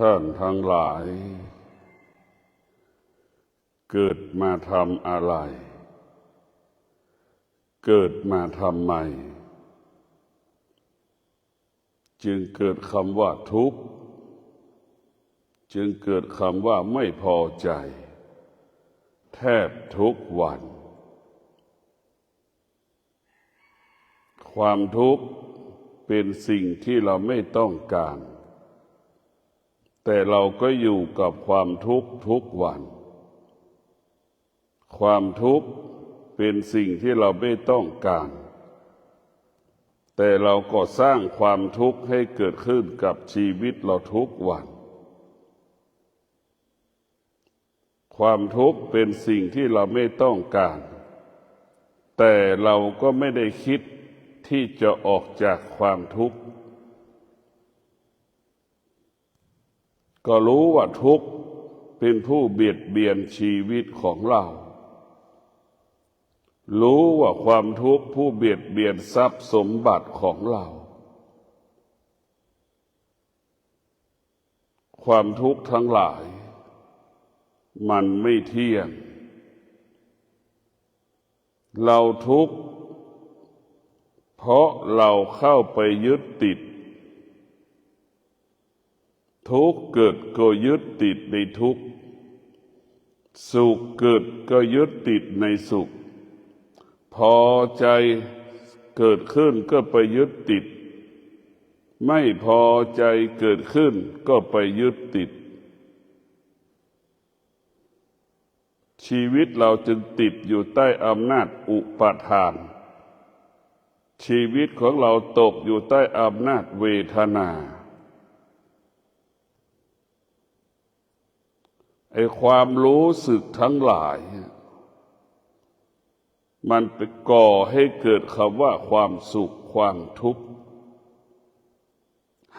ท่านทั้งหลายเกิดมาทำอะไรเกิดมาทำไมจึงเกิดคำว่าทุกข์จึงเกิดคำว่าไม่พอใจแทบทุกวันความทุกข์เป็นสิ่งที่เราไม่ต้องการแต่เราก็อยู่กับความทุกข์ทุกวันความทุกข์เป็นสิ่งที่เราไม่ต้องการแต่เราก็สร้างความทุกข์ให้เกิดขึ้นกับชีวิตเราทุกวันความทุกข์เป็นสิ่งที่เราไม่ต้องการแต่เราก็ไม่ได้คิดที่จะออกจากความทุกข์ก็รู้ว่าทุกข์เป็นผู้เบียดเบียนชีวิตของเรารู้ว่าความทุกข์ผู้เบียดเบียนทรัพย์สมบัติของเราความทุกข์ทั้งหลายมันไม่เที่ยงเราทุกข์เพราะเราเข้าไปยึดติดทุกข์เกิดก็ยึดติดในทุกข์สุขเกิดก็ยึดติดในสุขพอใจเกิดขึ้นก็ไปยึดติดไม่พอใจเกิดขึ้นก็ไปยึดติดชีวิตเราจึงติดอยู่ใต้อำนาจอุปาทานชีวิตของเราตกอยู่ใต้อำนาจเวทนาไอ้ความรู้สึกทั้งหลายมันไปก่อให้เกิดคำว่าความสุขความทุกข์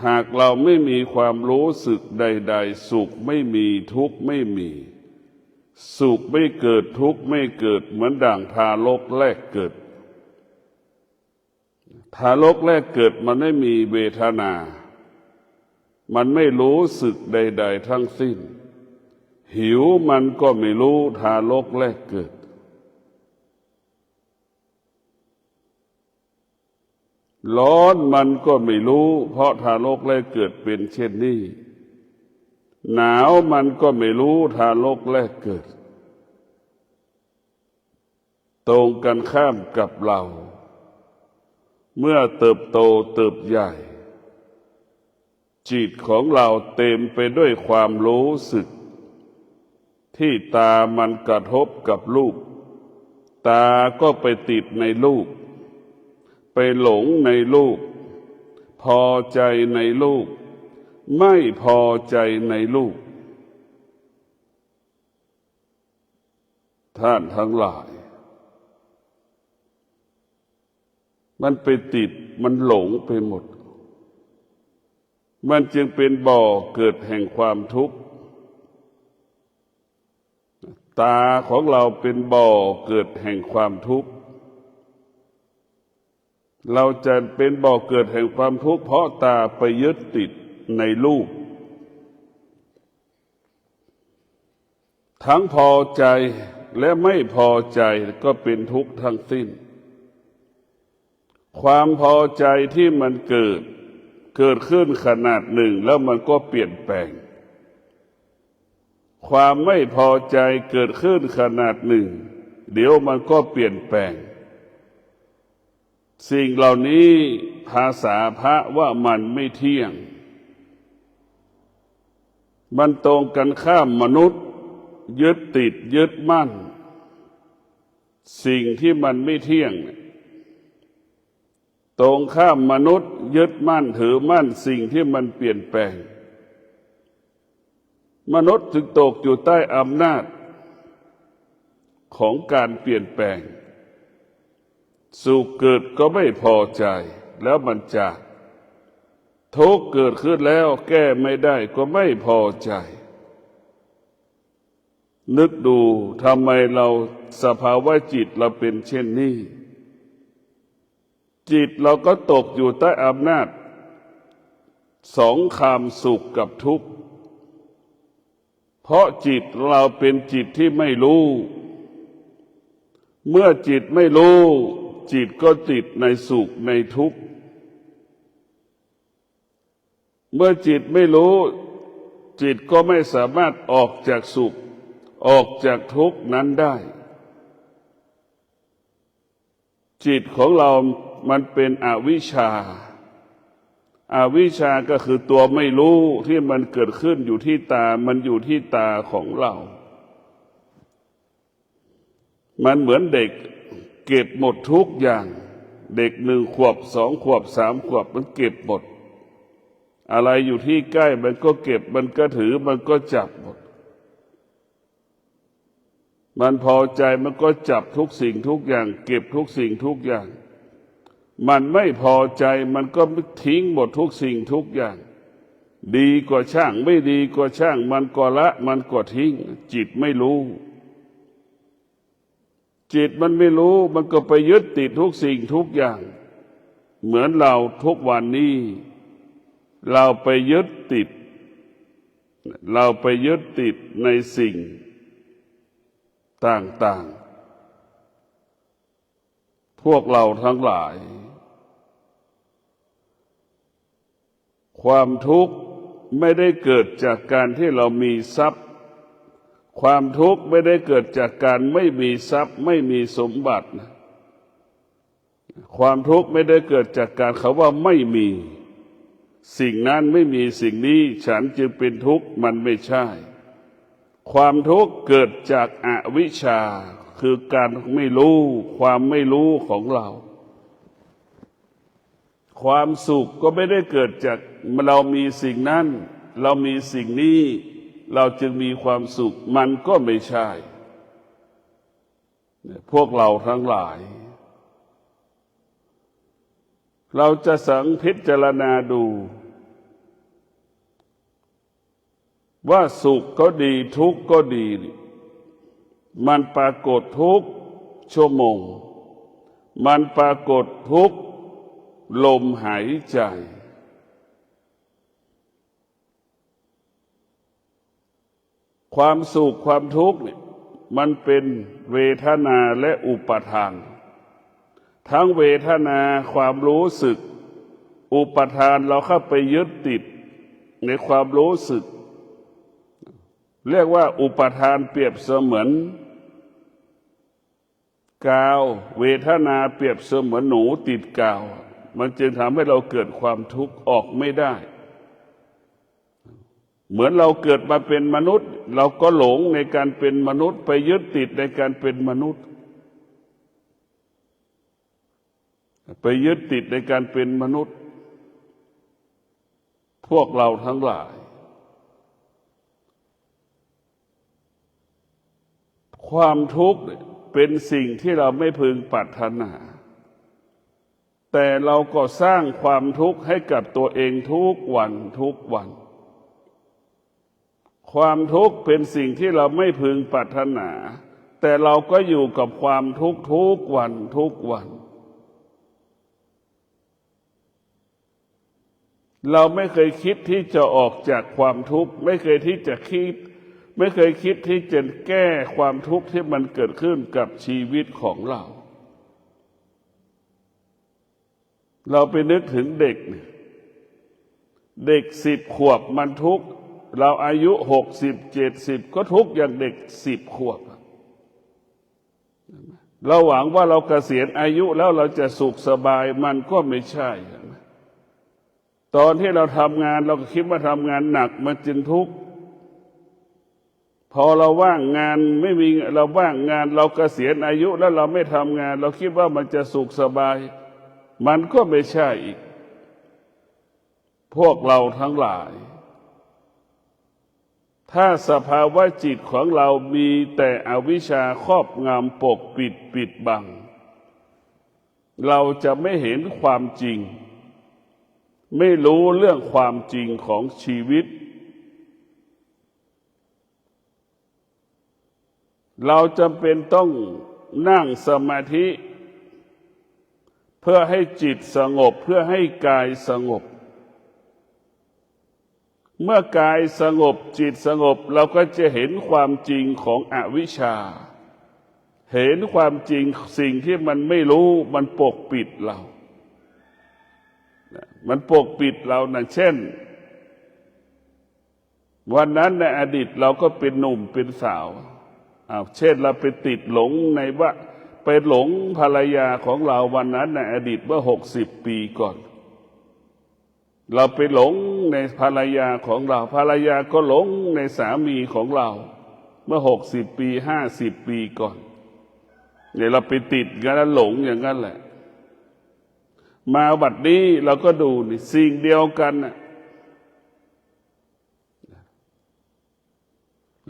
หากเราไม่มีความรู้สึกใดๆสุขไม่มีทุกข์ไม่มีสุขไม่เกิดทุกข์ไม่เกิดเหมือนดั่งทารกแรกเกิดทารกแรกเกิดมันไม่มีเวทนามันไม่รู้สึกใดๆทั้งสิ้นหิวมันก็ไม่รู้ทารกแรกเกิดร้อนมันก็ไม่รู้เพราะทารกแรกเกิดเป็นเช่นนี้หนาวมันก็ไม่รู้ทารกแรกเกิดตรงกันข้ามกับเราเมื่อเติบโตเติบใหญ่จิตของเราเต็มไปด้วยความรู้สึกที่ตามันกระทบกับรูปตาก็ไปติดในรูปไปหลงในรูปพอใจในรูปไม่พอใจในรูปท่านทั้งหลายมันไปติดมันหลงไปหมดมันจึงเป็นบ่อเกิดแห่งความทุกข์ตาของเราเป็นบ่อเกิดแห่งความทุกข์เราจะเป็นบ่อเกิดแห่งความทุกข์เพราะตาไปยึดติดในรูปทั้งพอใจและไม่พอใจก็เป็นทุกข์ทั้งสิ้นความพอใจที่มันเกิดขึ้นขนาดหนึ่งแล้วมันก็เปลี่ยนแปลงความไม่พอใจเกิดขึ้นขนาดหนึ่งเดี๋ยวมันก็เปลี่ยนแปลงสิ่งเหล่านี้ภาษาพระว่ามันไม่เที่ยงมันตรงกันข้ามมนุษย์ยึดติดยึดมั่นสิ่งที่มันไม่เที่ยงตรงข้ามมนุษย์ยึดมั่นถือมั่นสิ่งที่มันเปลี่ยนแปลงมนุษย์จึงตกอยู่ใต้อำนาจของการเปลี่ยนแปลงสุขเกิดก็ไม่พอใจแล้วมันจากทุกข์เกิดขึ้นแล้วแก้ไม่ได้ก็ไม่พอใจนึกดูทำไมเราสภาวะจิตเราเป็นเช่นนี้จิตเราก็ตกอยู่ใต้อำนาจสองคำสุขกับทุกข์ เพราะจิตเราเป็นจิตที่ไม่รู้เมื่อจิตไม่รู้จิตก็ติดในสุขในทุกข์เมื่อจิตไม่รู้จิตก็ไม่สามารถออกจากสุขออกจากทุกข์นั้นได้จิตของเรามันเป็นอวิชชาอวิชชาก็คือตัวไม่รู้ที่มันเกิดขึ้นอยู่ที่ตามันอยู่ที่ตาของเรามันเหมือนเด็กเก็บหมดทุกอย่างเด็ก1 ขวบ2 ขวบ3 ขวบมันเก็บหมดอะไรอยู่ที่ใกล้มันก็เก็บมันก็ถือมันก็จับหมดมันพอใจมันก็จับทุกสิ่งทุกอย่างเก็บทุกสิ่งทุกอย่างมันไม่พอใจมันก็ทิ้งหมดทุกสิ่งทุกอย่างดีกว่าช่างไม่ดีกว่าช่างมันก็ละมันก็ทิ้งจิตไม่รู้จิตมันไม่รู้มันก็ไปยึดติดทุกสิ่งทุกอย่างเหมือนเราทุกวันนี้เราไปยึดติดในสิ่งต่างๆพวกเราทั้งหลายความทุกข์ไม่ได้เกิดจากการที่เรามีทรัพย์ความทุกข์ไม่ได้เกิดจากการไม่มีทรัพย์ไม่มีสมบัติความทุกข์ไม่ได้เกิดจากการเขาว่าไม่มีสิ่งนั้นไม่มีสิ่งนี้ฉันจึงเป็นทุกข์มันไม่ใช่ความทุกข์เกิดจากอวิชชาคือการไม่รู้ความไม่รู้ของเราความสุขก็ไม่ได้เกิดจากเรามีสิ่งนั้นเรามีสิ่งนี้เราจึงมีความสุขมันก็ไม่ใช่พวกเราทั้งหลายเราจะสังพิจารณาดูว่าสุขก็ดีทุกข์ก็ดีมันปรากฏทุกชั่วโมงมันปรากฏทุกลมหายใจความสุขความทุกข์เนี่ยมันเป็นเวทนาและอุปาทานทั้งเวทนาความรู้สึกอุปาทานเราเข้าไปยึดติดในความรู้สึกเรียกว่าอุปาทานเปรียบเสมือนกาวเวทนาเปรียบเสมือนหนูติดกาวมันจึงทำให้เราเกิดความทุกข์ออกไม่ได้เหมือนเราเกิดมาเป็นมนุษย์เราก็หลงในการเป็นมนุษย์ไปยึดติดในการเป็นมนุษย์ไปยึดติดในการเป็นมนุษย์พวกเราทั้งหลายความทุกข์เป็นสิ่งที่เราไม่พึงปรารถนาแต่เราก็สร้างความทุกข์ให้กับตัวเองทุกวันความทุกข์เป็นสิ่งที่เราไม่พึงปรารถนาแต่เราก็อยู่กับความทุกข์ทุกวันเราไม่เคยคิดที่จะออกจากความทุกข์ไม่เคยคิดที่จะแก้ความทุกข์ที่มันเกิดขึ้นกับชีวิตของเราไปนึกถึงเด็ก10 ขวบมันทุกข์เราอายุ60 70ก็ทุกข์อย่างเด็ก10 ขวบเราหวังว่าเราเกษียณอายุแล้วเราจะสุขสบายมันก็ไม่ใช่ตอนที่เราทำงานเราก็คิดว่าทำงานหนักมันจึงทุกข์พอเราว่างงานไม่มีเราว่างงานเราเกษียณอายุแล้วเราไม่ทำงานเราคิดว่ามันจะสุขสบายมันก็ไม่ใช่อีกพวกเราทั้งหลายถ้าสภาวะจิตของเรามีแต่อวิชชาครอบงำปกปิดบังเราจะไม่เห็นความจริงไม่รู้เรื่องความจริงของชีวิตเราจำเป็นต้องนั่งสมาธิเพื่อให้จิตสงบเพื่อให้กายสงบ เมื่อกายสงบจิตสงบเราก็จะเห็นความจริงของอวิชชาเห็นความจริงสิ่งที่มันไม่รู้มันปกปิดเรามันปกปิดเรานะเช่นวันนั้นในอดีตเราก็เป็นหนุ่มเป็นสาวเช่นเราไปติดหลงในว่าไปหลงภรรยาของเราวันนั้นในอดีตเมื่อ60 ปีก่อนเราไปหลงในภรรยาของเราภรรยาก็หลงในสามีของเราเมื่อ60 ปี50 ปีก่อนเนี่ยเราไปติดกันแล้วหลงอย่างนั้นแหละมาบัดนี้เราก็ดูนี่สิ่งเดียวกันนะ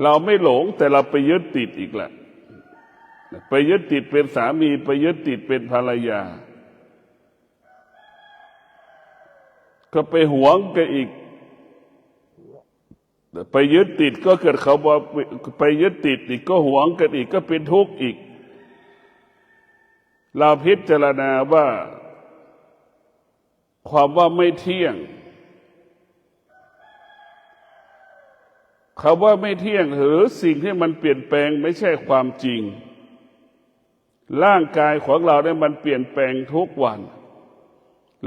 เราไม่หลงแต่เราไปยึดติดอีกแหละไปยึดติดเป็นสามีไปยึดติดเป็นภรรยาก็ไปหวงกันอีกไปยึดติดก็เกิดเขาบอกไปยึดติดอีกก็หวงกันอีกก็เป็นทุกข์อีกเราพิจารณาว่าความว่าไม่เที่ยงคำว่าไม่เที่ยงหรือสิ่งที่มันเปลี่ยนแปลงไม่ใช่ความจริงร่างกายของเราเนี่ยมันเปลี่ยนแปลงทุกวัน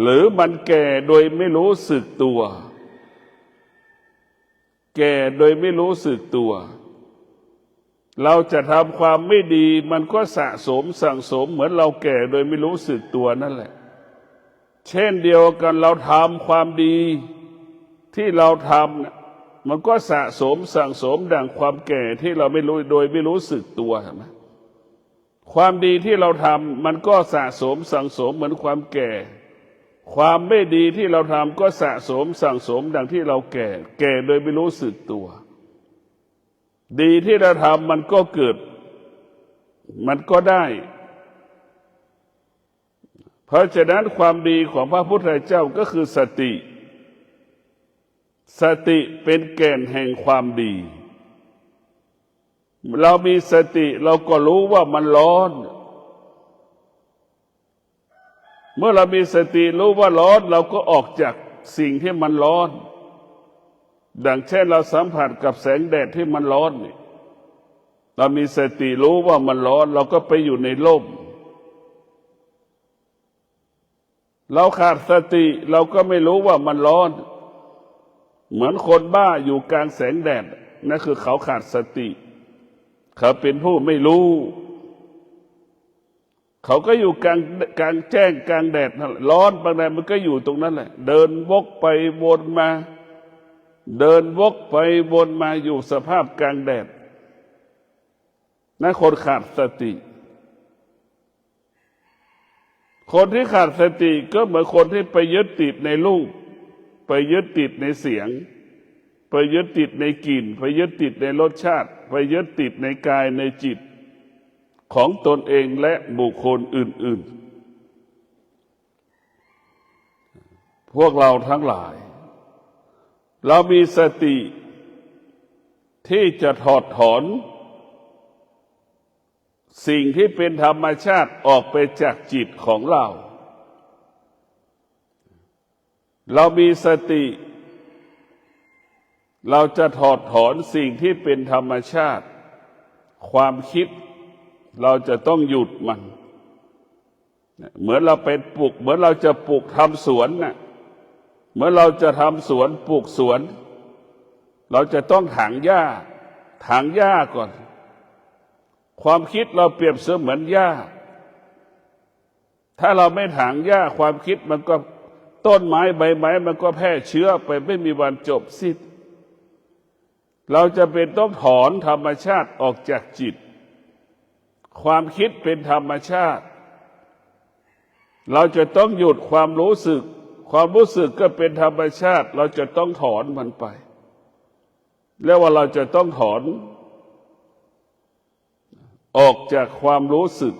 หรือมันแก่โดยไม่รู้สึกตัวแก่โดยไม่รู้สึกตัวเราจะทำความไม่ดีมันก็สะสมสั่งสมเหมือนเราแก่โดยไม่รู้สึกตัวนั่นแหละเช่นเดียวกันเราทำความดีที่เราทำเนี่ยมันก็สะสมสั่งสมดังความแก่ที่เราไม่รู้โดยไม่รู้สึกตัวเห็นไหมความดีที่เราทำมันก็สะสมสั่งสมเหมือนความแก่ความไม่ดีที่เราทำก็สะสมสั่งสมดังที่เราแก่โดยไม่รู้สึกตัวดีที่เราทำมันก็เกิดมันก็ได้เพราะฉะนั้นความดีของพระพุทธเจ้าก็คือสติสติเป็นแก่นแห่งความดีเรามีสติเราก็รู้ว่ามันร้อนเมื่อเรามีสติรู้ว่าร้อนเราก็ออกจากสิ่งที่มันร้อนดังเช่นเราสัมผัสกับแสงแดดที่มันร้อนนี่เรามีสติรู้ว่ามันร้อนเราก็ไปอยู่ในร่มเราขาดสติเราก็ไม่รู้ว่ามันร้อนเหมือนคนบ้าอยู่กลางแสงแดดนั่นคือเขาขาดสติเขาเป็นผู้ไม่รู้เขาก็อยู่กลางแจ้งกลางแดดร้อนบางแดดมันก็อยู่ตรงนั้นแหละเดินวกไปวนมาเดินวกไปวนมาอยู่สภาพกลางแดดนั่นคนขาดสติคนที่ขาดสติก็เหมือนคนที่ไปยึดติดในรูปไปยึดติดในเสียงไปยึดติดในกลิ่นไปยึดติดในรสชาติไปยึดติดในกายในจิตของตนเองและบุคคลอื่นๆพวกเราทั้งหลายเรามีสติที่จะถอดถอนสิ่งที่เป็นธรรมชาติออกไปจากจิตของเราเรามีสติเราจะถอดถอนสิ่งที่เป็นธรรมชาติความคิดเราจะต้องหยุดมันเหมือนเราไปปลูกเหมือนเราจะปลูกทำสวนน่ะเมื่อเราจะทำสวนปลูกสวนเราจะต้องถางหญ้าก่อนความคิดเราเปรียบเสมือนหญ้าถ้าเราไม่ถางหญ้าความคิดมันก็ต้นไม้ใบไม้มันก็แพร่เชื้อไปไม่มีวันจบสิ้นเราจะเป็นต้องถอนธรรมชาติออกจากจิตความคิดเป็นธรรมชาติเราจะต้องหยุดความรู้สึกก็เป็นธรรมชาติเราจะต้องถอนมันไปแล้วว่าเราจะต้องถอนออกจากความรู้สึก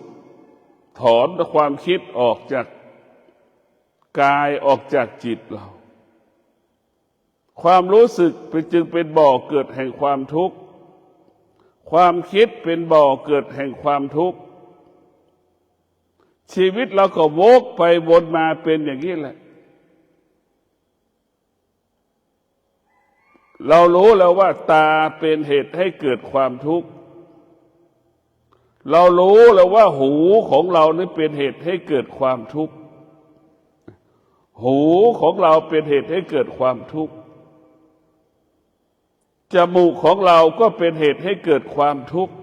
ถอนความคิดออกจากกายออกจากจิตเราความรู้สึกจึงเป็นบ่อเกิดแห่งความทุกข์ความคิดเป็นบ่อเกิดแห่งความทุกข์ชีวิตเราก็วกไปวนมาเป็นอย่างนี้แหละ เรารู้แล้วว่าตาเป็นเหตุให้เกิดความทุกข์เรารู้แล้วว่าหูของเรานี่เป็นเหตุให้เกิดความทุกข์หูของเราเป็นเหตุให้เกิดความทุกข์จมูกของเราก็เป็นเหตุให้เกิดความทุกข์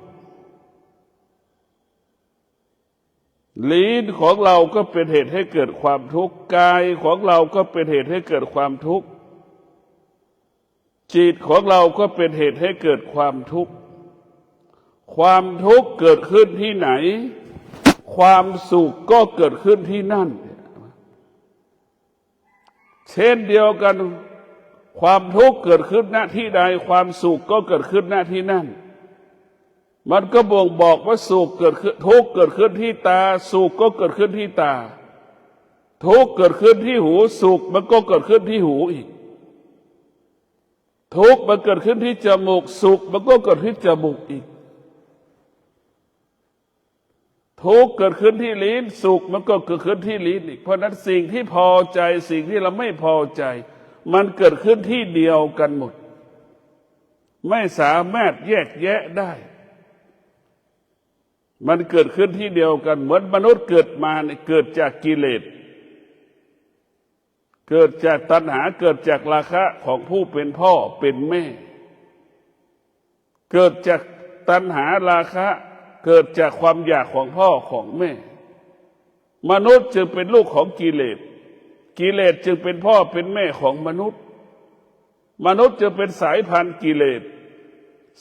ลิ้นของเราก็เป็นเหตุให้เกิดความทุกข์กายของเราก็เป็นเหตุให้เกิดความทุกข์จิตของเราก็เป็นเหตุให้เกิดความทุกข์ความทุกข์เกิดขึ้นที่ไหนความสุขก็เกิดขึ้นที่นั่นเช่นเดียวกันความทุกข์เกิดขึ้นณที่ใดความสุขก็เกิดขึ้นณที่นั่นมันก็บ่งบอกว่าสุขเกิดขึ้นทุกข์เกิดขึ้นที่ตาสุขก็เกิดขึ้นที่ตาทุกข์เกิดขึ้นที่หูสุขมันก็เกิดขึ้นที่หูอีกทุกข์มันเกิดขึ้นที่จมูกสุขมันก็เกิดที่จมูกอีกทุกข์เกิดขึ้นที่ลิ้นสุขมันก็เกิดขึ้นที่ลิ้นอีกเพราะนั้นสิ่งที่พอใจสิ่งที่เราไม่พอใจมันเกิดขึ้นที่เดียวกันหมดไม่สามารถแยกแยะได้มันเกิดขึ้นที่เดียวกันเหมือนมนุษย์เกิดมาเนี่ยเกิดจากกิเลสเกิดจากตัณหาเกิดจากราคะของผู้เป็นพ่อเป็นแม่เกิดจากตัณหาราคะเกิดจากความอยากของพ่อของแม่มนุษย์จึงเป็นลูกของกิเลสกิเลสจึงเป็นพ่อเป็นแม่ของมนุษย์มนุษย์จึงเป็นสายพันธุ์กิเลส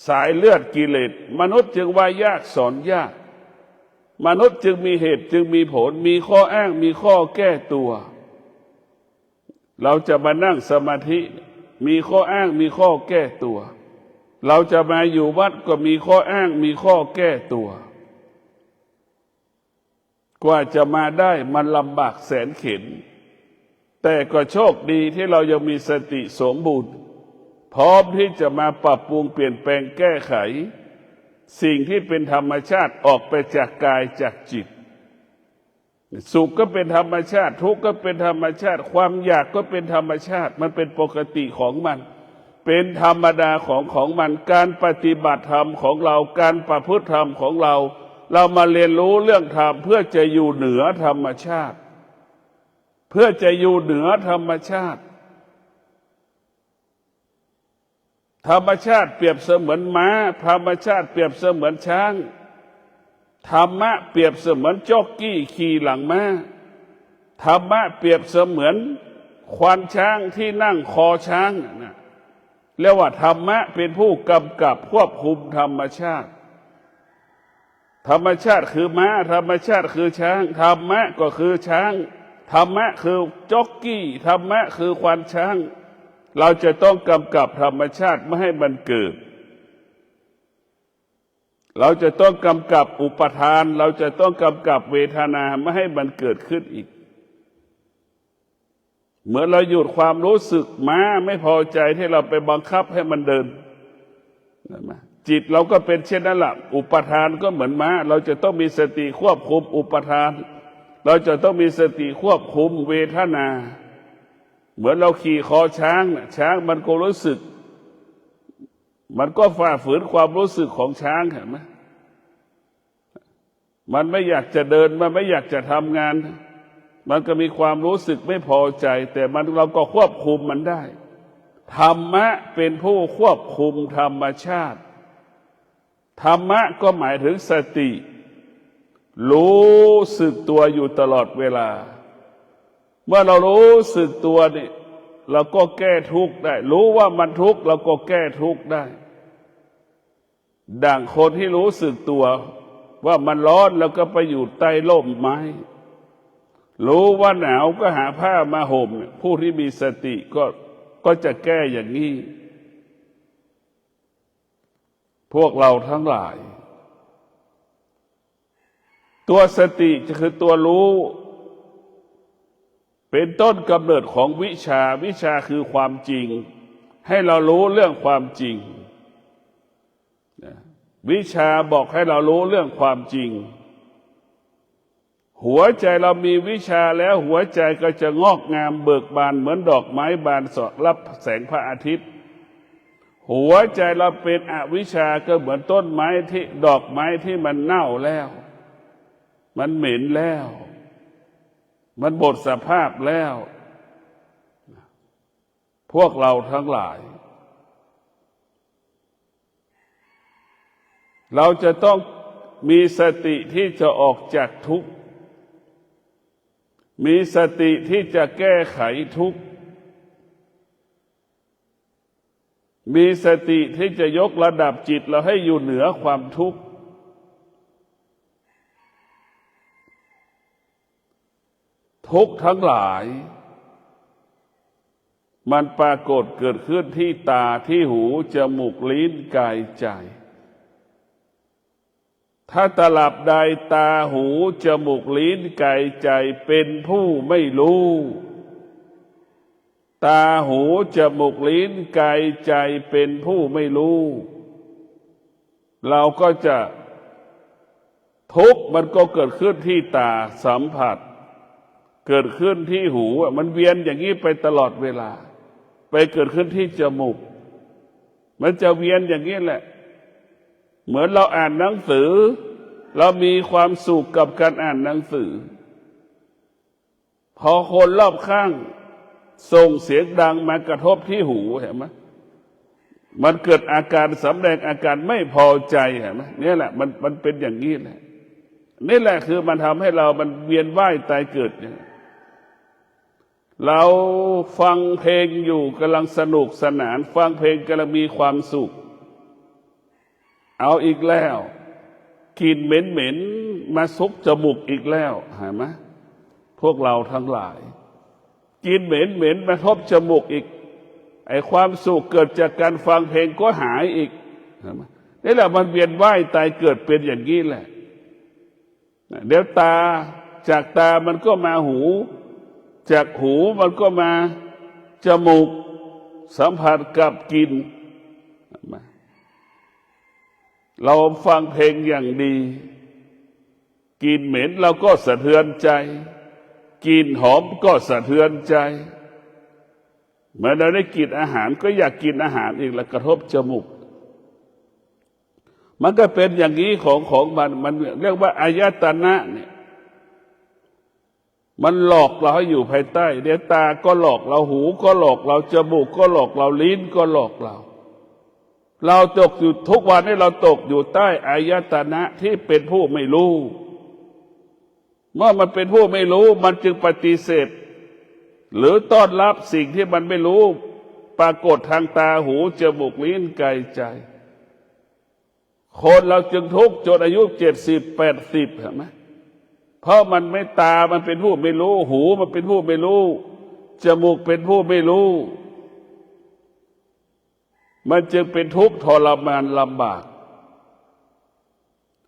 สายเลือดกิเลสมนุษย์จึงว่ายากสอนยากมนุษย์จึงมีเหตุจึงมีผลมีข้ออ้างมีข้อแก้ตัวเราจะมานั่งสมาธิมีข้ออ้างมีข้อแก้ตัวเราจะมาอยู่วัดก็มีข้ออ้างมีข้อแก้ตัวกว่าจะมาได้มันลำบากแสนเข็ญแต่ก็โชคดีที่เรายังมีสติสมบูรณ์พร้อมที่จะมาปรับปรุงเปลี่ยนแปลงแก้ไขสิ่งที่เป็นธรรมชาติออกไปจากกายจากจิตสุขก็เป็นธรรมชาติทุกข์ก็เป็นธรรมชาติความอยากก็เป็นธรรมชาติมันเป็นปกติของมันเป็นธรรมดาของมันการปฏิบัติธรรมของเราการประพฤติธรรมของเราเรามาเรียนรู้เรื่องธรรมเพื่อจะอยู่เหนือธรรมชาติเพื่อจะอยู่เหนือธรรมชาติธรรมชาติเปรียบเสมือนม้าธรรมชาติเปรียบเสมือนช้างธรรมะเปรียบเสมือนจ็อกกี้ขี่หลังม้าธรรมะเปรียบเสมือนควานช้างที่นั่งคอช้างนะเรียกว่าธรรมะเป็นผู้กำกับควบคุมธรรมชาติธรรมชาติคือม้าธรรมชาติคือช้างธรรมะก็คือช้างธรรมะคือจ็อกกี้ธรรมะคือควานช้างเราจะต้องกำกับธรรมชาติไม่ให้มันเกิดเราจะต้องกำกับอุปทานเราจะต้องกำกับเวทนาไม่ให้มันเกิดขึ้นอีกเหมือนเราหยุดความรู้สึกม้าไม่พอใจที่เราไปบังคับให้มันเดินจิตเราก็เป็นเช่นนั้นแหละอุปทานก็เหมือนม้าเราจะต้องมีสติควบคุมอุปทานเราจะต้องมีสติควบคุมเวทนาเหมือนเราขี่คอช้างช้างมันก็รู้สึกมันก็ฝ่าฝืนความรู้สึกของช้างเห็นไหมมันไม่อยากจะเดินมันไม่อยากจะทำงานมันก็มีความรู้สึกไม่พอใจแต่เราก็ควบคุมมันได้ธรรมะเป็นผู้ควบคุมธรรมชาติธรรมะก็หมายถึงสติรู้สึกตัวอยู่ตลอดเวลาเมื่อเรารู้สึกตัวนี่เราก็แก้ทุกข์ได้รู้ว่ามันทุกข์เราก็แก้ทุกข์ได้ดังคนที่รู้สึกตัวว่ามันร้อนแล้วก็ไปอยู่ใต้ร่มไม้รู้ว่าหนาวก็หาผ้ามาห่มผู้ที่มีสติก็จะแก้อย่างนี้พวกเราทั้งหลายตัวสติจะคือตัวรู้เป็นต้นกำเนิดของวิชาวิชาคือความจริงให้เรารู้เรื่องความจริงวิชาบอกให้เรารู้เรื่องความจริงหัวใจเรามีวิชาแล้วหัวใจก็จะงอกงามเบิกบานเหมือนดอกไม้บานสอดรับแสงพระอาทิตย์ หัวใจเราเป็นอวิชชาก็เหมือนต้นไม้ที่ดอกไม้ที่มันเน่าแล้วมันเหม็นแล้วมันหมดสภาพแล้วพวกเราทั้งหลายเราจะต้องมีสติที่จะออกจากทุกข์มีสติที่จะแก้ไขทุกข์มีสติที่จะยกระดับจิตเราให้อยู่เหนือความทุกข์ทุกข์ทั้งหลายมันปรากฏเกิดขึ้นที่ตาที่หูจมูกลิ้นกายใจถ้าตลับใดตาหูจมูกลิ้นกายใจเป็นผู้ไม่รู้ตาหูจมูกลิ้นกายใจเป็นผู้ไม่รู้เราก็จะทุกข์มันก็เกิดขึ้นที่ตาสัมผัสเกิดขึ้นที่หูมันเวียนอย่างนี้ไปตลอดเวลาไปเกิดขึ้นที่จมูกมันจะเวียนอย่างนี้แหละเหมือนเราอ่านหนังสือเรามีความสุขกับการอ่านหนังสือพอคนรอบข้างส่งเสียงดังมากระทบที่หูเห็นไหมมันเกิดอาการสำแดงอาการไม่พอใจเห็นไหมนี่แหละมันเป็นอย่างนี้แหละนี่แหละคือมันทำให้เรามันเวียนว่ายตายเกิดอย่างเราฟังเพลงอยู่กำลังสนุกสนานฟังเพลงกำลังมีความสุขเอาอีกแล้วกลิ่นเหม็นมาซุกจมูกอีกแล้วเห็นไหมพวกเราทั้งหลายกลิ่นเหม็นมาทบจมูกอีกไอ้ความสุขเกิดจากการฟังเพลงก็หายอีกเห็นไหมนี่แหละมันเวียนว่ายตายเกิดเป็นอย่างนี้แหละเดี๋ยวตาจากตามันก็มาหูจากหูมันก็มาจมูกสัมผัสกับกลิ่นเราฟังเพลงอย่างดีกลิ่นเหม็นเราก็สะเทือนใจกลิ่นหอมก็สะเทือนใจเมื่อเราได้กินอาหารก็อยากกินอาหารอีกแล้วกระทบจมูกมันก็เป็นอย่างนี้ของมันเรียกว่าอายตนะเนี่ยมันหลอกเราให้อยู่ภายใต้เดี๋ยวตาก็หลอกเราหูก็หลอกเราจมูกก็หลอกเราลิ้นก็หลอกเราตกอยู่ทุกวันนี้เราตกอยู่ใต้อายตนะที่เป็นผู้ไม่รู้เมื่อมันเป็นผู้ไม่รู้มันจึงปฏิเสธหรือต้อนรับสิ่งที่มันไม่รู้ปรากฏทางตาหูจมูกลิ้นกายใจคนเราจึงทุกข์จนอายุ70-80เห็นไหมเพราะมันไม่ตามันเป็นผู้ไม่รู้หูมันเป็นผู้ไม่รู้จมูกเป็นผู้ไม่รู้มันจึงเป็นทุกข์ทรมานลำบาก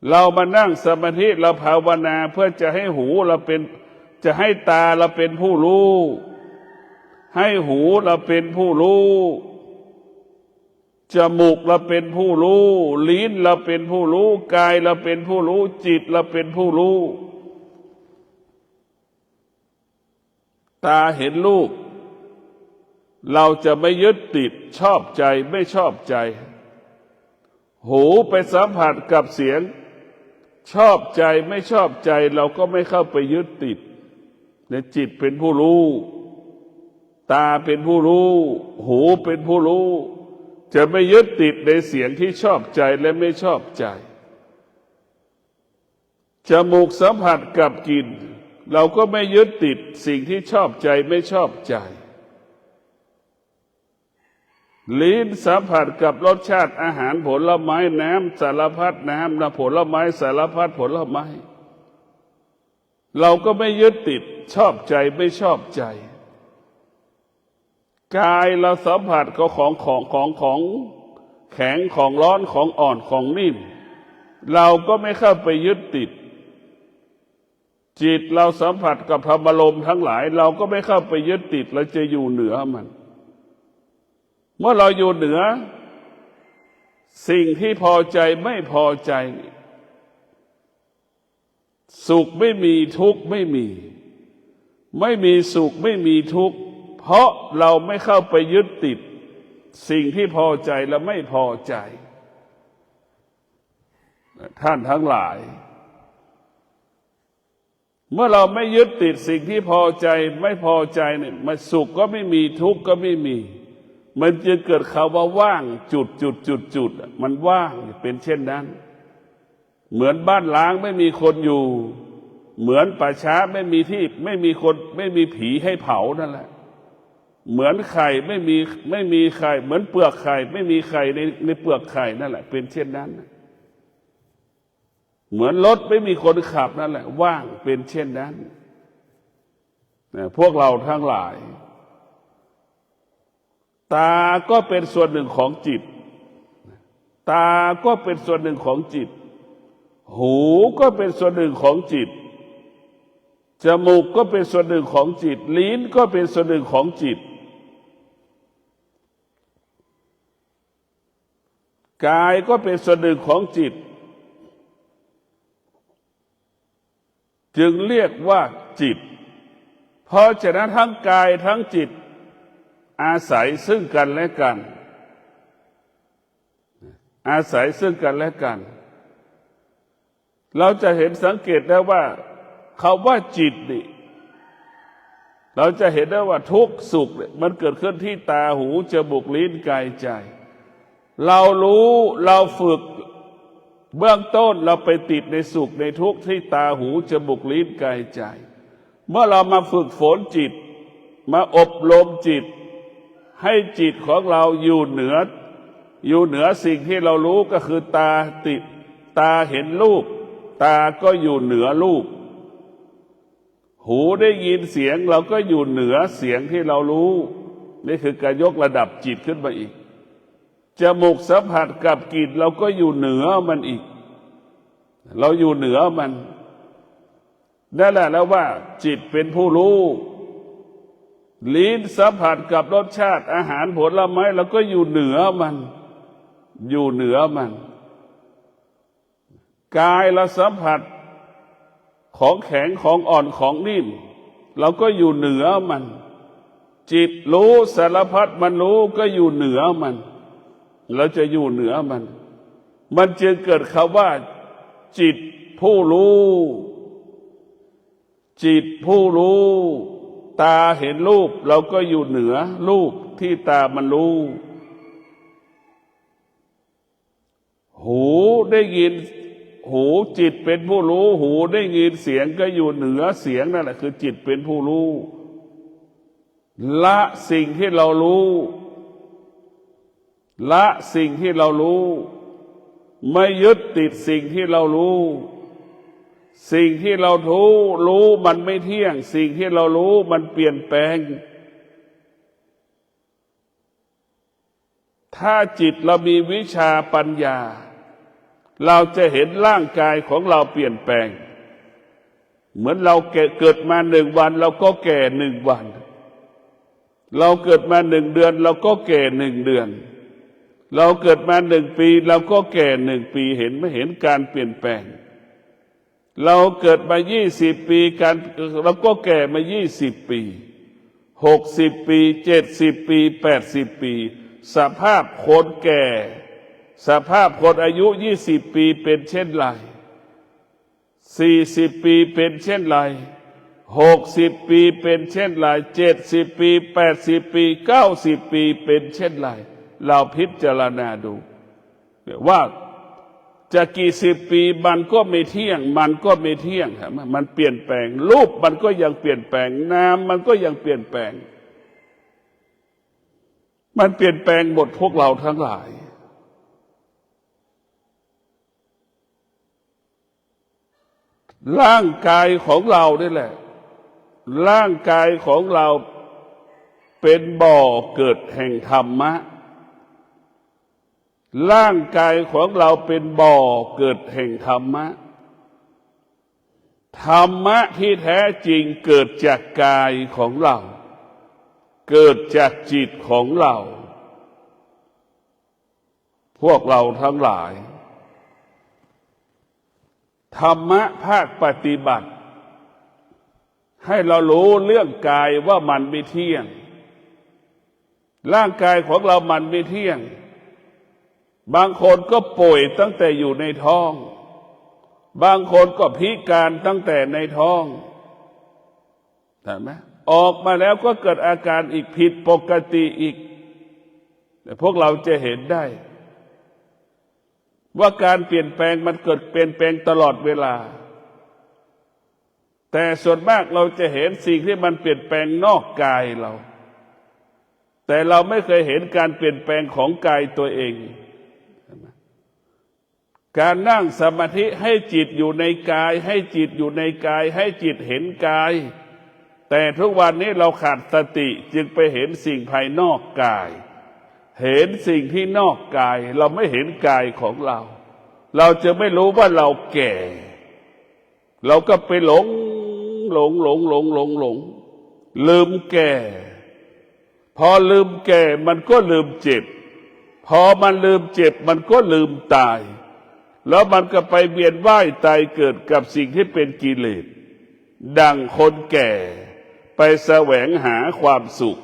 เรามานั่งสมาธิเราภาวนาเพื่อจะให้หูเราเป็นจะให้ตาเราเป็นผู้รู้ให้หูเราเป็นผู้รู้จมูกเราเป็นผู้รู้ลิ้นเราเป็นผู้รู้กายเราเป็นผู้รู้จิตเราเป็นผู้รู้ตาเห็นรูปเราจะไม่ยึดติดชอบใจไม่ชอบใจหูไปสัมผัสกับเสียงชอบใจไม่ชอบใจเราก็ไม่เข้าไปยึดติดในจิตเป็นผู้รู้ตาเป็นผู้รู้หูเป็นผู้รู้จะไม่ยึดติดในเสียงที่ชอบใจและไม่ชอบใจจมูกสัมผัสกับกลิ่นเราก็ไม่ยึดติดสิ่งที่ชอบใจไม่ชอบใจลิ้นสัมผัสกับรสชาติอาหารผลไม้น้ำสารพัดน้ำและผลไม้สารพัดผลไม้เราก็ไม่ยึดติดชอบใจไม่ชอบใจกายเราสัมผัสก็ของแข็งของร้อนของอ่อนของนิ่มเราก็ไม่เข้าไปยึดติดจิตเราสัมผัสกับธรรมารมณ์ทั้งหลายเราก็ไม่เข้าไปยึดติดเราจะอยู่เหนือมันเมื่อเราอยู่เหนือสิ่งที่พอใจไม่พอใจสุขไม่มีทุกข์ไม่มีสุขไม่มีทุกข์เพราะเราไม่เข้าไปยึดติด สิ่งที่พอใจและไม่พอใจท่านทั้งหลายเมื่อเราไม่ยึดติดสิ่งที่พอใจไม่พอใจเนี่ยมันสุขก็ไม่มีทุกข์ก็ไม่มีมันจึงเกิดคำว่าว่างจุดมันว่างเป็นเช่นนั้นเหมือนบ้านล้างไม่มีคนอยู่เหมือนป่าช้าไม่มีที่ไม่มีคนไม่มีผีให้เผานั่นแหละเหมือนไข่ไม่มีไข่เหมือนเปลือกไข่ไม่มีไข่ในเปลือกไข่นั่นแหละเป็นเช่นนั้นเหมือนรถไม่มีคนขับนั่นแหละว่างเป็นเช่นนั้นพวกเราทั้งหลายตาก็เป็นส่วนหนึ่งของจิตตาก็เป็นส่วนหนึ่งของจิตหูก็เป็นส่วนหนึ่งของจิตจมูกก็เป็นส่วนหนึ่งของจิตลิ้นก็เป็นส่วนหนึ่งของจิตกายก็เป็นส่วนหนึ่งของจิตจึงเรียกว่าจิตเพราะฉะนั้นทั้งกายทั้งจิตอาศัยซึ่งกันและกันอาศัยซึ่งกันและกันเราจะเห็นสังเกตได้ว่าคำว่าจิตนี่เราจะเห็นได้ว่าทุกข์สุขมันเกิดขึ้นที่ตาหูจมูกลิ้นกายใจเรารู้เราฝึกเบื้องต้นเราไปติดในสุขในทุกข์ที่ตาหูจมูกลิ้นกายใจเมื่อเรามาฝึกฝนจิตมาอบรมจิตให้จิตของเราอยู่เหนือสิ่งที่เรารู้ก็คือตาเห็นรูปตาก็อยู่เหนือรูปหูได้ยินเสียงเราก็อยู่เหนือเสียงที่เรารู้นี่คือการยกระดับจิตขึ้นมาอีกจมูกสัมผัสกับกลิ่นเราก็อยู่เหนือมันอีกเราอยู่เหนือมันนั่นแหละแล้วว่าจิตเป็นผู้รู้ลิ้นสัมผัสกับรสชาติอาหารผลไม้เราก็อยู่เหนือมันอยู่เหนือมันกายเราสัมผัสของแข็งของอ่อนของนิ่มเราก็อยู่เหนือมันจิตรู้สารพัดมันรู้ก็อยู่เหนือมันเราจะอยู่เหนือมันจึงเกิดคำว่าจิตผู้รู้จิตผู้รู้ตาเห็นรูปเราก็อยู่เหนือรูปที่ตามันรู้หูได้ยินหูจิตเป็นผู้รู้หูได้ยินเสียงก็อยู่เหนือเสียงนั่นแหละคือจิตเป็นผู้รู้ละสิ่งที่เรารู้ละสิ่งที่เรารู้ไม่ยึดติดสิ่งที่เรารู้สิ่งที่เรารู้มันไม่เที่ยงสิ่งที่เรารู้มันเปลี่ยนแปลงถ้าจิตเรามีวิชาปัญญาเราจะเห็นร่างกายของเราเปลี่ยนแปลงเหมือนเราเกิดมา1 วันเราก็แก่1 วันเราเกิดมา1 เดือนเราก็แก่1 เดือนเราเกิดมา1 ปีเราก็แก่1 ปีเห็นไม่เห็นการเปลี่ยนแปลงเราเกิดมา20 ปีเราก็แก่มา20 ปี60 ปี70 ปี80 ปีสภาพคนแก่สภาพคนอายุ20 ปีเป็นเช่นไร40 ปีเป็นเช่นไร60 ปีเป็นเช่นไร70 ปี80 ปี90 ปีเป็นเช่นไรเราพิจารณาดูว่าจะกี่10 ปีมันก็ไม่เที่ยงมันก็ไม่เที่ยงมันเปลี่ยนแปลงรูปมันก็ยังเปลี่ยนแปลงนามมันก็ยังเปลี่ยนแปลงมันเปลี่ยนแปลงหมดพวกเราทั้งหลายร่างกายของเรานี่แหละร่างกายของเราเป็นบ่อเกิดแห่งธรรมะร่างกายของเราเป็นบ่อเกิดแห่งธรรมะธรรมะที่แท้จริงเกิดจากกายของเราเกิดจากจิตของเราพวกเราทั้งหลายธรรมะภาคปฏิบัติให้เรารู้เรื่องกายว่ามันไม่เที่ยง ร่างกายของเรามันไม่เที่ยงบางคนก็ป่วยตั้งแต่อยู่ในท้องบางคนก็พิการตั้งแต่ในท้องเห็นไหมออกมาแล้วก็เกิดอาการอีกผิดปกติอีกแต่พวกเราจะเห็นได้ว่าการเปลี่ยนแปลงมันเกิดเปลี่ยนแปลงตลอดเวลาแต่ส่วนมากเราจะเห็นสิ่งที่มันเปลี่ยนแปลงนอกกายเราแต่เราไม่เคยเห็นการเปลี่ยนแปลงของกายตัวเองการนั่งสมาธิให้จิตอยู่ในกายให้จิตอยู่ในกายให้จิตเห็นกายแต่ทุกวันนี้เราขาดสติจึงไปเห็นสิ่งภายนอกกายเห็นสิ่งที่นอกกายเราไม่เห็นกายของเราเราจะไม่รู้ว่าเราแก่เราก็ไปหลงลืมแก่พอลืมแก่มันก็ลืมเจ็บพอมันลืมเจ็บมันก็ลืมตายแล้วมันก็ไปเวียนว่ายตายเกิดกับสิ่งที่เป็นกิเลสดังคนแก่ไปแสวงหาความสุข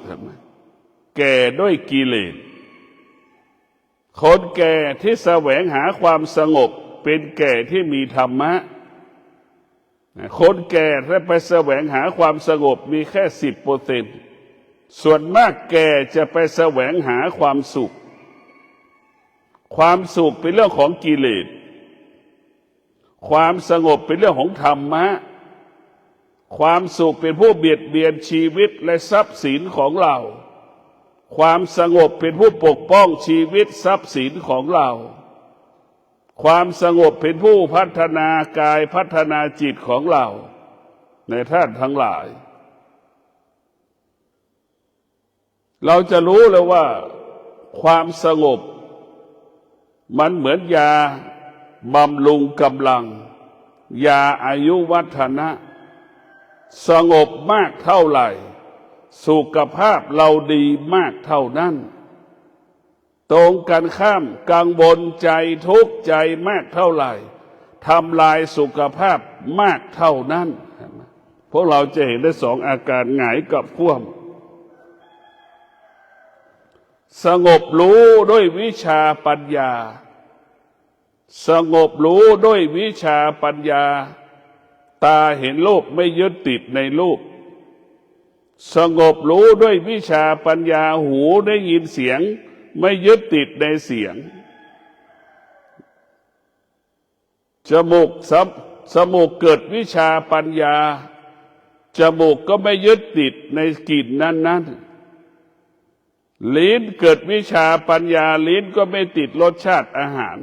แก่ด้วยกิเลสคนแก่ที่แสวงหาความสงบเป็นแก่ที่มีธรรมะคนแก่ที่ไปแสวงหาความสงบมีแค่10%ส่วนมากแก่จะไปแสวงหาความสุขความสุขเป็นเรื่องของกิเลสความสงบเป็นเรื่องของธรรมะความสุขเป็นผู้เบียดเบียนชีวิตและทรัพย์สินของเราความสงบเป็นผู้ปกป้องชีวิตทรัพย์สินของเราความสงบเป็นผู้พัฒนากายพัฒนาจิตของเราในท่านทั้งหลายเราจะรู้เลยว่าความสงบมันเหมือนยาบำรุงกำลังยาอายุวัฒนะสงบมากเท่าไหร่สุขภาพเราดีมากเท่านั้นตรงกันข้ามกังวลใจทุกข์ใจมากเท่าไหร่ทำลายสุขภาพมากเท่านั้นพวกเราจะเห็นได้สองอาการหงายกับคว่ำสงบรู้ด้วยวิชาปัญญาสงบรู้ด้วยวิชาปัญญาตาเห็นรูปไม่ยึดติดในรูปสงบรู้ด้วยวิชาปัญญาหูได้ยินเสียงไม่ยึดติดในเสียงจมูกเกิดวิชาปัญญาจมูกก็ไม่ยึดติดในกลิ่นนั้นลิ้นเกิดวิชาปัญญาลิ้นก็ไม่ติดรสชาติอาหาร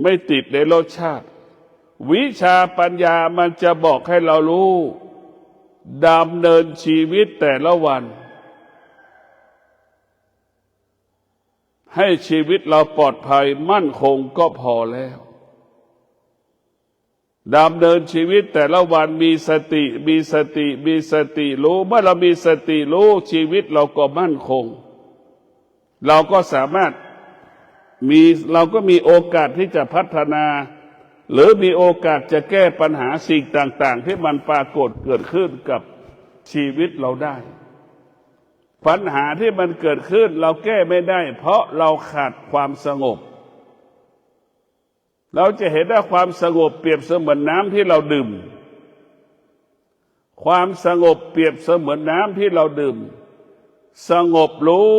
ไม่ติดในรสชาติวิชาปัญญามันจะบอกให้เรารู้ดำเนินชีวิตแต่ละวันให้ชีวิตเราปลอดภัยมั่นคงก็พอแล้วดำเนินชีวิตแต่ละวันมีสติรู้เมื่อเรามีสติรู้ชีวิตเราก็มั่นคงเราก็สามารถเราก็มีโอกาสที่จะพัฒนาหรือมีโอกาสจะแก้ปัญหาสิ่งต่างๆที่มันปรากฏเกิดขึ้นกับชีวิตเราได้ปัญหาที่มันเกิดขึ้นเราแก้ไม่ได้เพราะเราขาดความสงบเราจะเห็นว่าความสงบเปรียบเสมือนน้ำที่เราดื่มความสงบเปรียบเสมือนน้ำที่เราดื่มสงบรู้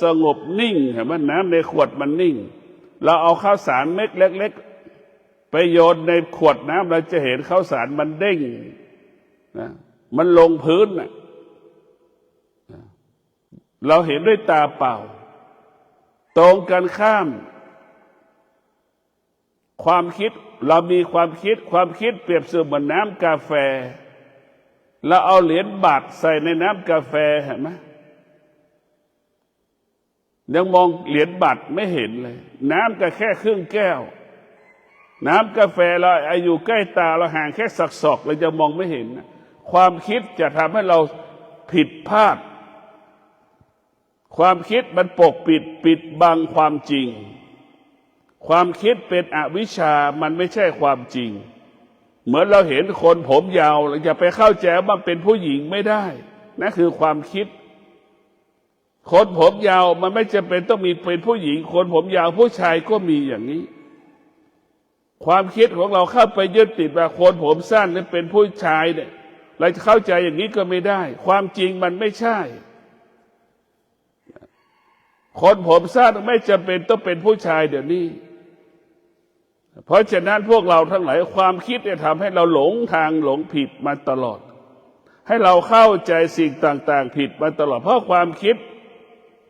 สงบนิ่งเห็นไหมน้ำในขวดมันนิ่งเราเอาข้าวสารเม็ดเล็กๆไปโยนในขวดน้ำเราจะเห็นข้าวสารมันเด้งนะมันลงพื้นนะเราเห็นด้วยตาเปล่าตรงกันข้ามความคิดเรามีความคิดเปรียบเสมือนน้ำกาแฟเราเอาเหรียญบาทใส่ในน้ำกาแฟเห็นไหมยังมองเหรียญบาทไม่เห็นเลยน้ำก็แค่ครึ่งแก้วน้ำกาแฟเราอยู่ใกล้ตาเราห่างแค่สักศอกเราจะมองไม่เห็นความคิดจะทำให้เราผิดพลาดความคิดมันปกปิดบังความจริงความคิดเป็นอวิชชามันไม่ใช่ความจริงเหมือนเราเห็นคนผมยาวเราจะไปเข้าใจว่าเป็นผู้หญิงไม่ได้นั่นคือความคิด คนผมยาวมันไม่จำเป็นต้องมีเป็นผู้หญิงคนผมยาวผู้ชายก็มีอย่างนี้ความคิดของเราเข้าไปยึดติดว่าคนผมสั้นนั้นเป็นผู้ชายเนี่ยเราจะเข้าใจอย่างนี้ก็ไม่ได้ความจริงมันไม่ใช่คนผมสั้นไม่จำเป็นต้องเป็นผู้ชายเดี๋ยวนี้เพราะฉะนั้นพวกเราทั้งหลายความคิดเนี่ยทำให้เราหลงทางหลงผิดมาตลอดให้เราเข้าใจสิ่งต่างๆผิดมาตลอดเพราะความคิด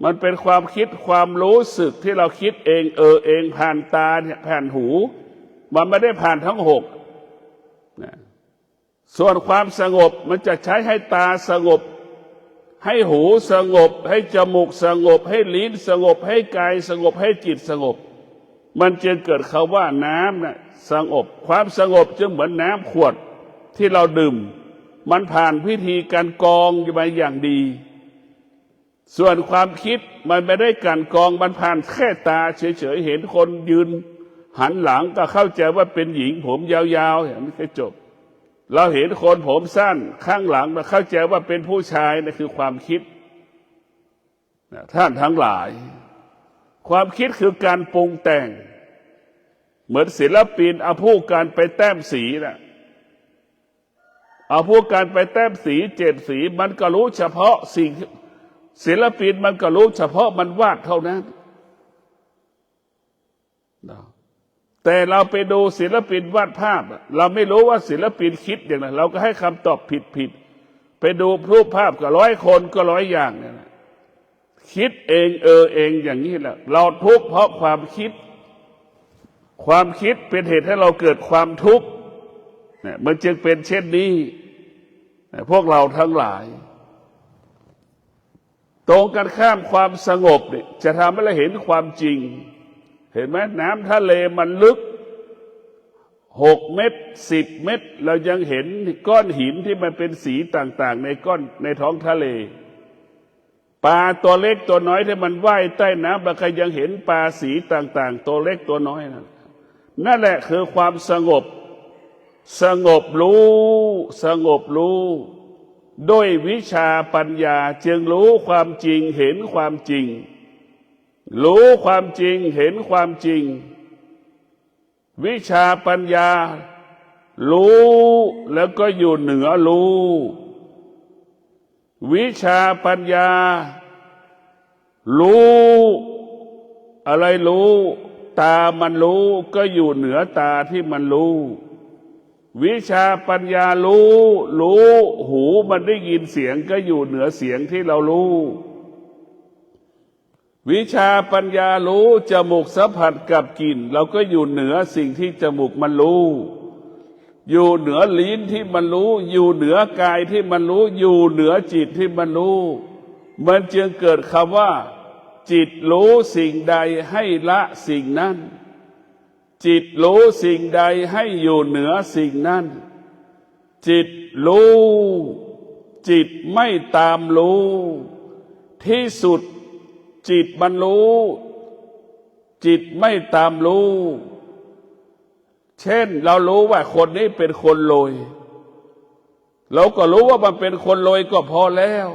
มันเป็นความคิดความรู้สึกที่เราคิดเองเองผ่านตาเนี่ยผ่านหูมันไม่ได้ผ่านทั้งหกนะส่วนความสงบมันจะใช้ให้ตาสงบให้หูสงบให้จมูกสงบให้ลิ้นสงบให้กายสงบให้จิตสงบมันจึงเกิดคำว่าน้ำนะสงบความสงบจึงเหมือนน้ำขวดที่เราดื่มมันผ่านพิธีการกรองมาอย่างดีส่วนความคิดมันไม่ได้การกรองมันผ่านแค่ตาเฉยๆเห็นคนยืนหันหลังก็เข้าใจว่าเป็นหญิงผมยาวๆอย่างนี้ก็จบเราเห็นคนผมสั้นข้างหลังเราเข้าใจว่าเป็นผู้ชายนั่นคือความคิดท่านทั้งหลายความคิดคือการปรุงแต่งเหมือนศิลปินเอาผู้การไปแต้มสีนะเอาผู้การไปแต้มสี7 สีมันก็รู้เฉพาะสิ่งศิลปินมันก็รู้เฉพาะมันวาดเท่านั้นแต่เราไปดูศิลปินวาดภาพเราไม่รู้ว่าศิลปินคิดอย่างไรเราก็ให้คำตอบผิดไปดูรูปภาพก็100 คนก็100 อย่างเนี่ยนะคิดเองเองอย่างนี้แหละเราทุกข์เพราะความคิดเป็นเหตุให้เราเกิดความทุกข์เนี่ยมันจึงเป็นเช่นนี้พวกเราทั้งหลายตรงกันข้ามความสงบเนี่ยจะทำให้เราเห็นความจริงเห็นไหมน้ำทะเลมันลึก6 เมตร10 เมตรเรายังเห็นก้อนหินที่มันเป็นสีต่างๆในท้องทะเลปลาตัวเล็กตัวน้อยที่มันว่ายใต้น้ำเราก็ยังเห็นปลาสีต่างๆตัวเล็กตัวน้อยนั่นแหละคือความสงบรู้ด้วยวิชาปัญญาจึงรู้ความจริงเห็นความจริงรู้ความจริงเห็นความจริงวิชาปัญญารู้แล้วก็อยู่เหนือรู้วิชาปัญญารู้อะไรรู้ตามันรู้ก็อยู่เหนือตาที่มันรู้วิชาปัญญารู้หูมันได้ยินเสียงก็อยู่เหนือเสียงที่เรารู้วิชาปัญญารู้จมูกสัมผัสกับกลิ่นเราก็อยู่เหนือสิ่งที่จมูกมันรู้อยู่เหนือลิ้นที่มันรู้อยู่เหนือกายที่มันรู้อยู่เหนือจิตที่มันรู้มันจึงเกิดคำว่าจิตรู้สิ่งใดให้ละสิ่งนั้นจิตรู้สิ่งใดให้อยู่เหนือสิ่งนั้นจิตรู้จิตไม่ตามรู้ที่สุดจิตมันรู้จิตไม่ตามรู้เช่นเรารู้ว่าคนนี้เป็นคนรวยเราก็รู้ว่ามันเป็นคนรวยก็พอแล้ว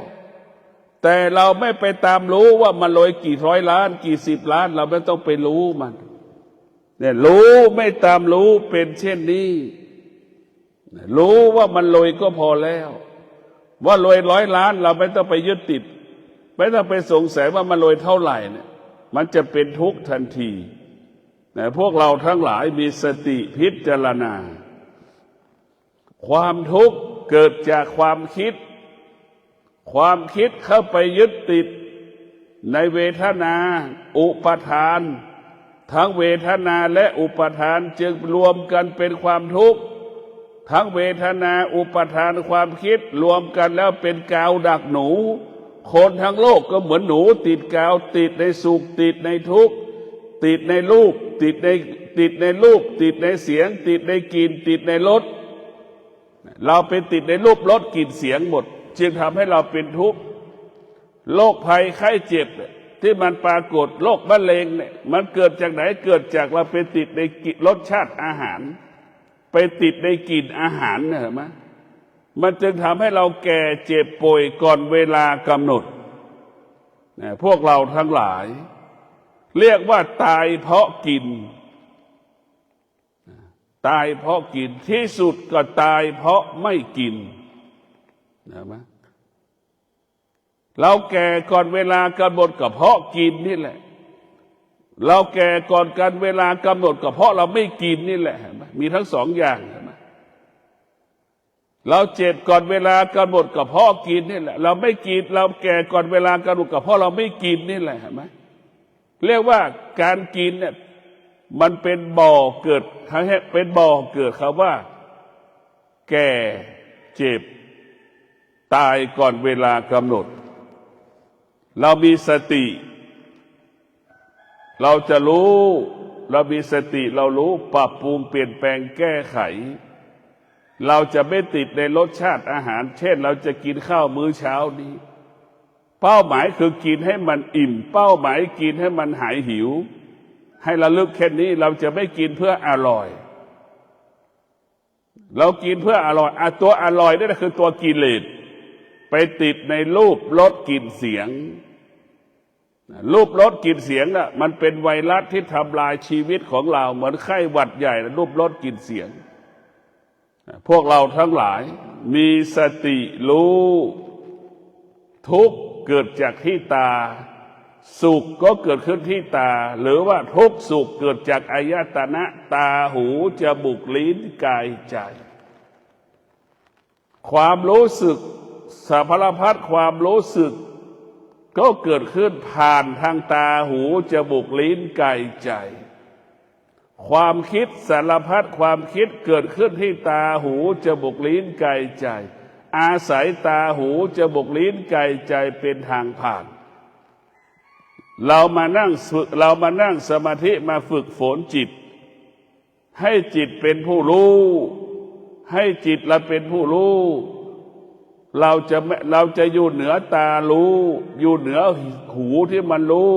แต่เราไม่ไปตามรู้ว่ามันรวยกี่100 ล้านกี่10 ล้านเราไม่ต้องไปรู้มันเนี่ยรู้ไม่ตามรู้เป็นเช่นนี้รู้ว่ามันรวยก็พอแล้วว่ารวย100 ล้านเราไม่ต้องไปยึดติดไม่ต้องไปสงสัยว่ามันรวยเท่าไหร่เนี่ยมันจะเป็นทุกข์ทันทีแต่พวกเราทั้งหลายมีสติพิจารณาความทุกข์เกิดจากความคิดเข้าไปยึดติดในเวทนาอุปทานทั้งเวทนาและอุปทานจึงรวมกันเป็นความทุกข์ทั้งเวทนาอุปทานความคิดรวมกันแล้วเป็นกาวดักหนูคนทั้งโลกก็เหมือนหนูติดกาวติดในสุขติดในทุกข์ติดในรูปติดในรูปติดในเสียงติดในกลิ่นติดในรสเราเป็นติดในรูปรสกลิ่นเสียงหมดจึงทำให้เราเป็นทุกข์โรคภัยไข้เจ็บที่มันปรากฏโรคมะเร็งเนี่ยมันเกิดจากไหนเกิดจากเราไปติดในรสชาติอาหารไปติดในกลิ่นอาหารเนี่ยเห็นไหมมันจึงทำให้เราแก่เจ็บป่วยก่อนเวลากำหนด พวกเราทั้งหลายเรียกว่าตายเพราะกินตายเพราะกินที่สุดก็ตายเพราะไม่กินนะมั้ยเราแก่ก่อนเวลากำหนดก็เพราะกินนี่แหละเราแก่ก่อนกันเวลากำหนดก็เพราะเราไม่กินนี่แหละมีทั้งสองอย่างเราเจ็บก่อนเวลากำหนดก็เพราะกินนี่แหละเราไม่กินเราแก่ก่อนเวลากำหนดก็เพราะเราไม่กินนี่แหละเห็นไหมเรียกว่าการกินเนี่ยมันเป็นบ่อเกิดเป็นบ่อเกิดคำว่าแก่เจ็บตายก่อนเวลากำหนดเรามีสติเราจะรู้เรามีสติเรารู้ปรับปรุงเปลี่ยนแปลงแก้ไขเราจะไม่ติดในรสชาติอาหารเช่นเราจะกินข้าวมื้อเช้านี้เป้าหมายคือกินให้มันอิ่มเป้าหมายกินให้มันหายหิวให้ระลึกแค่นี้เราจะไม่กินเพื่ออร่อยเรากินเพื่ออร่อยตัวอร่อยนี่แหละคือตัวกิเลสไปติดในรูปรสกลิ่นเสียงรูปรสกลิ่นเสียงน่ะมันเป็นไวรัสที่ทำลายชีวิตของเราเหมือนไข้หวัดใหญ่รูปรสกลิ่นเสียงพวกเราทั้งหลายมีสติรู้ทุกข์เกิดจากที่ตาสุขก็เกิดขึ้นที่ตาหรือว่าทุกข์สุขเกิดจากอายตนะตาหูจมูกลิ้นกายใจความรู้สึกสารพัดความรู้สึกก็เกิดขึ้นผ่านทางตาหูจมูกลิ้นกายใจความคิดสารพัดความคิดเกิดขึ้นที่ตาหูจมูกลิ้นกายใจอาศัยตาหูจมูกลิ้นกายใจเป็นทางผ่านเรามานั่งสมาธิมาฝึกฝนจิตให้จิตเป็นผู้รู้ให้จิตเราเป็นผู้รู้เราจะอยู่เหนือตารู้อยู่เหนือหูที่มันรู้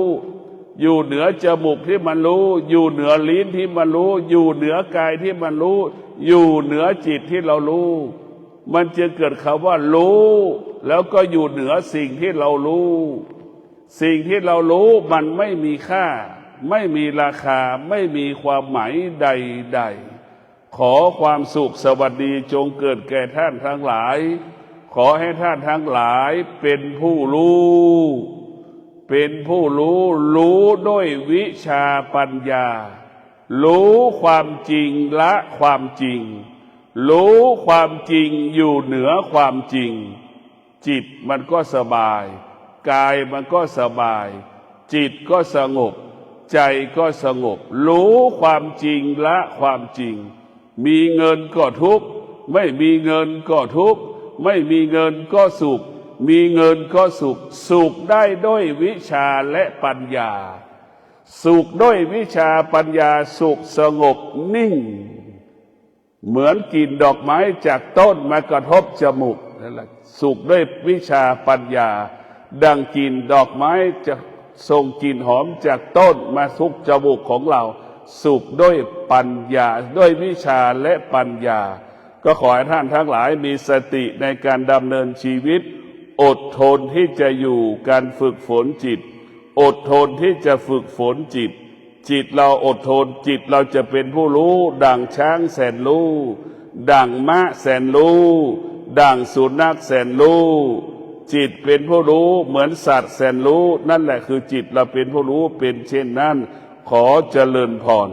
อยู่เหนือจมูกที่มันรู้อยู่เหนือลิ้นที่มันรู้อยู่เหนือกายที่มันรู้อยู่เหนือจิตที่เรารู้มันจะเกิดคำว่ารู้แล้วก็อยู่เหนือสิ่งที่เรารู้สิ่งที่เรารู้มันไม่มีค่าไม่มีราคาไม่มีความหมายใดๆขอความสุขสวัสดีจงเกิดแก่ท่านทั้งหลายขอให้ท่านทั้งหลายเป็นผู้รู้เป็นผู้รู้รู้ด้วยวิชาปัญญารู้ความจริงละความจริงรู้ความจริงอยู่เหนือความจริงจิตมันก็สบายกายมันก็สบายจิตก็สงบใจก็สงบรู้ความจริงละความจริงมีเงินก็ทุกข์ไม่มีเงินก็ทุกข์ไม่มีเงินก็สุขมีเงินก็สุขสุขได้ด้วยวิชาและปัญญาสุขด้วยวิชาปัญญาสุขสงบนิ่งเหมือนกลิ่นดอกไม้จากต้นมากระทบจมูกนั่นแหละสุขด้วยวิชาปัญญาดังกลิ่นดอกไม้จะส่งกลิ่นหอมจากต้นมาสุขจมูกของเราสุขด้วยปัญญาด้วยวิชาและปัญญาก็ขอให้ท่านทั้งหลายมีสติในการดำเนินชีวิตอดทนที่จะอยู่การฝึกฝนจิตอดทนที่จะฝึกฝนจิตจิตเราอดทนจิตเราจะเป็นผู้รู้ดั่งช้างแสนรู้ดั่งม้าแสนรู้ดั่งสุนัขแสนรู้จิตเป็นผู้รู้เหมือนสัตว์แสนรู้นั่นแหละคือจิตเราเป็นผู้รู้เป็นเช่นนั้นขอเจริญพร